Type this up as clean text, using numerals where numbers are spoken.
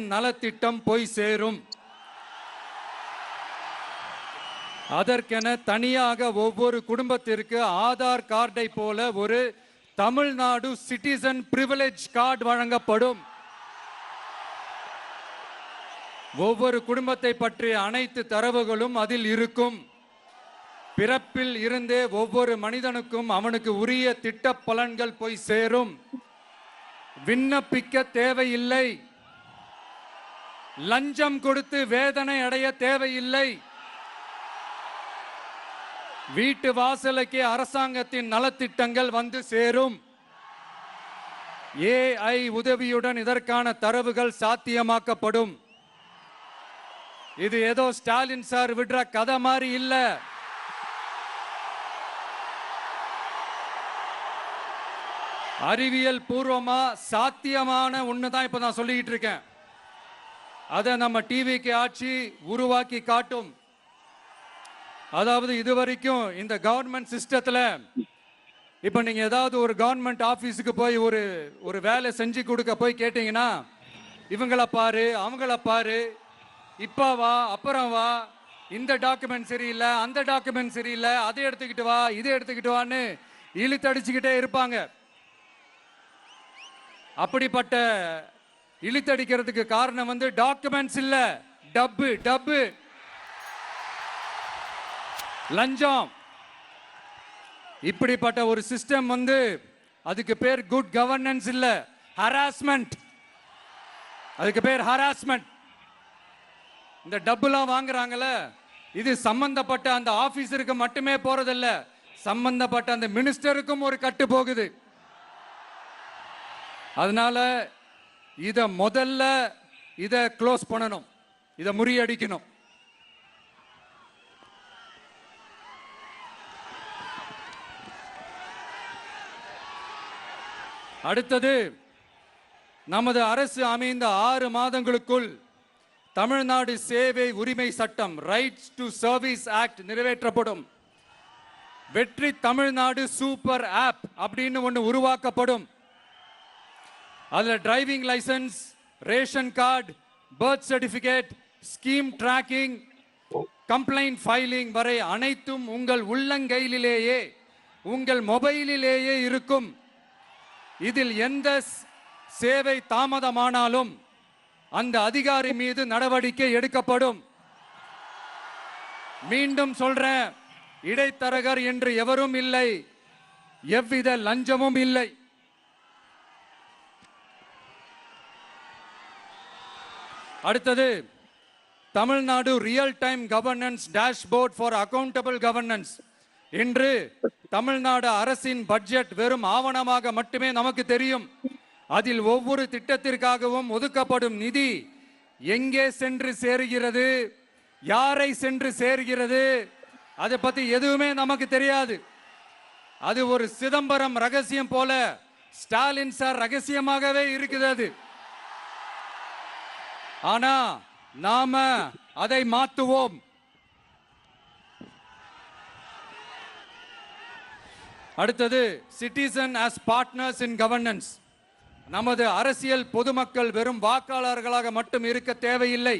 அரசின் நலத்திட்டம் போய் சேரும். அதற்கென தனியாக ஒவ்வொரு குடும்பத்திற்கு ஆதார் கார்டை போல ஒரு தமிழ்நாடு சிட்டிசன் பிரிவிலேஜ் கார்டு வழங்கப்படும். ஒவ்வொரு குடும்பத்தை பற்றிய அனைத்து தரவுகளும் அதில் இருக்கும். பிறப்பில் இருந்தே ஒவ்வொரு மனிதனுக்கும் அவனுக்கு உரிய திட்ட பலன்கள் போய் சேரும். விண்ணப்பிக்க தேவையில்லை. லஞ்சம் கொடுத்து வேதனை அடைய தேவையில்லை. வீட்டு வாசலுக்கே அரசாங்கத்தின் நலத்திட்டங்கள் வந்து சேரும். AI உதவியுடன் இதற்கான தரவுகள் சாத்தியமாக்கப்படும். இது ஏதோ ஸ்டாலின் சார் விடுற கதை மாதிரி இல்ல. அறிவியல் பூர்வமா சாத்தியமான ஒண்ணுதான் இப்ப நான் சொல்லிட்டு இருக்கேன். அதை நம்ம டிவிக்கு ஆட்சி உருவாக்கி காட்டும். அதாவது இதுவரைக்கும் இந்த கவர்மெண்ட் சிஸ்டத்துல இப்ப நீங்க ஏதாவது ஒரு கவர்மெண்ட் ஆபீஸுக்கு போய் ஒரு வேலை செஞ்சு கொடுக்க போய் கேட்டீங்கன்னா, இவங்கள பாரு அவங்கள பாரு, இப்ப வா அப்புறம் வா, இந்த டாக்குமெண்ட் சரியில்லை அந்த டாக்குமெண்ட் சரியில்லை, அதை எடுத்துக்கிட்டு வா இதை எடுத்துக்கிட்டு வான்னு இழுத்தடிச்சுக்கிட்டே இருப்பாங்க. அப்படிப்பட்ட இழுத்தடிக்கிறதுக்கு காரணம் டாக்குமெண்ட்ஸ் இல்ல, டப்பு லஞ்சம். இப்படிப்பட்ட ஒரு சிஸ்டம் அதுக்கு பேர் குட் கவர்னன்ஸ் இல்ல, ஹராஸ்மெண்ட். அதுக்கு பேர் ஹராஸ்மெண்ட். இந்த டப்புலாம் வாங்குறாங்கல்ல, இது சம்பந்தப்பட்ட அந்த ஆபீசருக்கு மட்டுமே போறதில்ல, சம்பந்தப்பட்ட அந்த மினிஸ்டருக்கும் ஒரு கட்டு போகுது. அதனால முதல்ல இதை க்ளோஸ் பண்ணணும், இதை முறியடிக்கணும். அடுத்தது, நமது அரசு அமைந்த 6 மாதங்களுக்குள் தமிழ்நாடு சேவை உரிமை சட்டம் ரைட்ஸ் டு சர்வீஸ் ஆக்ட் நிறைவேற்றப்படும். வெற்றி தமிழ்நாடு சூப்பர் ஆப் அப்படின்னு ஒன்று உருவாக்கப்படும். அதுல driving licence, ration card, birth certificate, scheme tracking, complaint filing வரை அனைத்தும் உங்கள் உள்ளங்கையிலேயே உங்கள் மொபைலிலேயே இருக்கும். இதில் எந்த சேவை தாமதமானாலும் அந்த அதிகாரி மீது நடவடிக்கை எடுக்கப்படும். மீண்டும் சொல்றேன், இடைத்தரகர் என்று எவரும் இல்லை, எவ்வித லஞ்சமும் இல்லை. அடுத்தது, Tamil Nadu real time governance dashboard for accountable governance. இன்று தமிழ்நாடு அரசின் பட்ஜெட் வெறும் ஆவணமாக மட்டுமே நமக்கு தெரியும். அதில் ஒவ்வொரு திட்டத்திற்காகவும் ஒதுக்கப்படும் நிதி எங்கே சென்று சேருகிறது, யாரை சென்று சேர்கிறது, அதை பத்தி எதுவுமே நமக்கு தெரியாது. அது ஒரு சிதம்பரம் ரகசியம் போல ஸ்டாலின் சார் ரகசியமாகவே இருக்குது அது. ஆனா நாம அதை மாற்றுவோம். அடுத்தது, சிட்டிசன் as பார்ட்னர்ஸ் இன் கவர்னன்ஸ். நமது அரசியல் பொதுமக்கள் வெறும் வாக்காளர்களாக மட்டும் இருக்க தேவையில்லை.